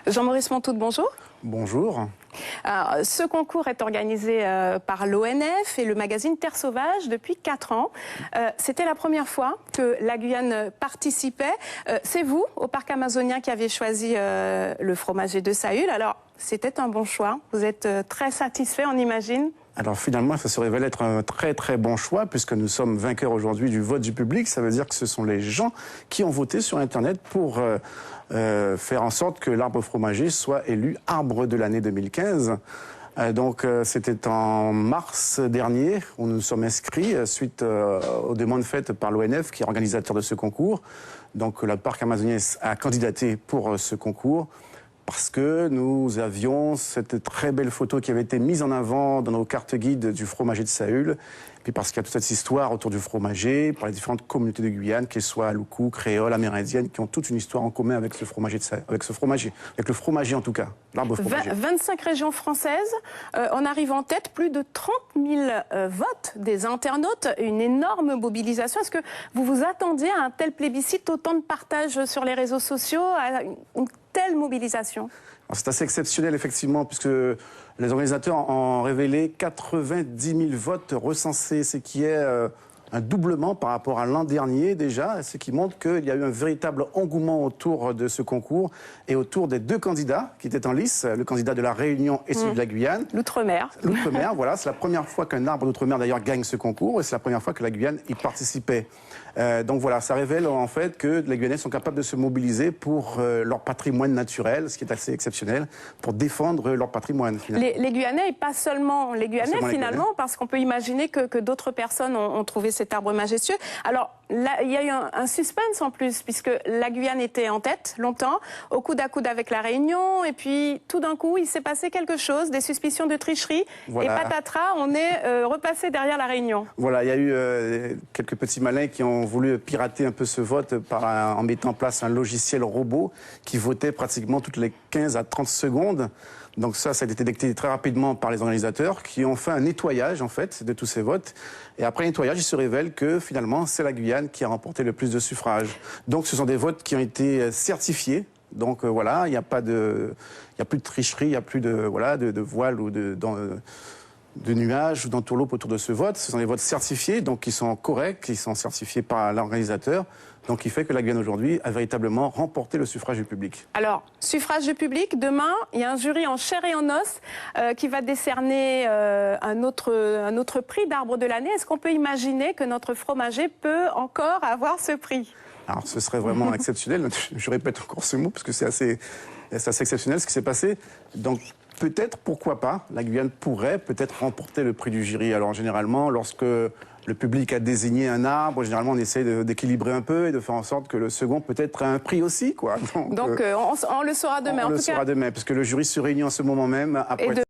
Jean-Maurice Montout, bonjour. Bonjour. Alors, ce concours est organisé par l'ONF et le magazine Terre Sauvage depuis 4 ans. C'était la première fois que la Guyane participait. C'est vous, au parc amazonien, qui avez choisi le fromager de Saül. Alors, c'était un bon choix. Vous êtes très satisfait, on imagine? Alors finalement, ça se révèle être un très très bon choix puisque nous sommes vainqueurs aujourd'hui du vote du public. Ça veut dire que ce sont les gens qui ont voté sur Internet pour faire en sorte que l'arbre fromager soit élu arbre de l'année 2015. Donc c'était en mars dernier où nous nous sommes inscrits suite aux demandes faites par l'ONF qui est organisateur de ce concours. Donc le parc amazonien a candidaté pour ce concours. Parce que nous avions cette très belle photo qui avait été mise en avant dans nos cartes guides du fromager de Saül. Puis parce qu'il y a toute cette histoire autour du fromager, par les différentes communautés de Guyane, qu'elles soient Loukou, créoles, amérindiennes, qui ont toute une histoire en commun avec ce fromager de Saül, avec le fromager en tout cas, l'arbre fromager. 25 régions françaises, on arrive en tête, plus de 30 000 votes des internautes, une énorme mobilisation. Est-ce que vous vous attendiez à un tel plébiscite, autant de partages sur les réseaux sociaux, à une telle mobilisation? C'est assez exceptionnel, effectivement, puisque les organisateurs ont révélé 90 000 votes recensés, ce qui est un doublement par rapport à l'an dernier déjà, ce qui montre qu'il y a eu un véritable engouement autour de ce concours et autour des deux candidats qui étaient en lice, le candidat de la Réunion et celui de la Guyane. L'Outre-mer. L'Outre-mer, voilà, c'est la première fois qu'un arbre d'Outre-mer d'ailleurs gagne ce concours et c'est la première fois que la Guyane y participait. Donc voilà, ça révèle en fait que les Guyanais sont capables de se mobiliser pour leur patrimoine naturel, ce qui est assez exceptionnel, pour défendre leur patrimoine. Les Guyanais et pas seulement les Guyanais finalement, parce qu'on peut imaginer que d'autres personnes ont trouvé cet arbre majestueux. Alors là, il y a eu un suspense en plus, puisque la Guyane était en tête longtemps, au coude à coude avec la Réunion, et puis tout d'un coup, il s'est passé quelque chose, des suspicions de tricherie, voilà. Et patatras, on est repassé derrière la Réunion. Voilà, il y a eu quelques petits malins qui ont voulu pirater un peu ce vote en mettant en place un logiciel robot qui votait pratiquement toutes les 15 à 30 secondes. Donc ça a été détecté très rapidement par les organisateurs qui ont fait un nettoyage en fait de tous ces votes. Et après le nettoyage, il se révèle que finalement c'est la Guyane qui a remporté le plus de suffrages. Donc ce sont des votes qui ont été certifiés. Donc voilà, il n'y a plus de tricherie, il n'y a plus de voile ou de nuages ou d'entourloupe autour de ce vote. Ce sont des votes certifiés, donc qui sont corrects, qui sont certifiés par l'organisateur. Donc, qui fait que la Guyane aujourd'hui a véritablement remporté le suffrage du public. Alors, suffrage du public, demain, il y a un jury en chair et en os qui va décerner un autre prix d'arbre de l'année. Est-ce qu'on peut imaginer que notre fromager peut encore avoir ce prix? Alors, ce serait vraiment exceptionnel. Je répète encore ce mot parce que c'est assez exceptionnel ce qui s'est passé. Donc, peut-être, pourquoi pas, la Guyane pourrait peut-être remporter le prix du jury. Alors, généralement, lorsque le public a désigné un arbre, généralement, on essaie d'équilibrer un peu et de faire en sorte que le second peut-être ait un prix aussi, quoi. Donc on le saura demain. On le saura demain, parce que le jury se réunit en ce moment même. Après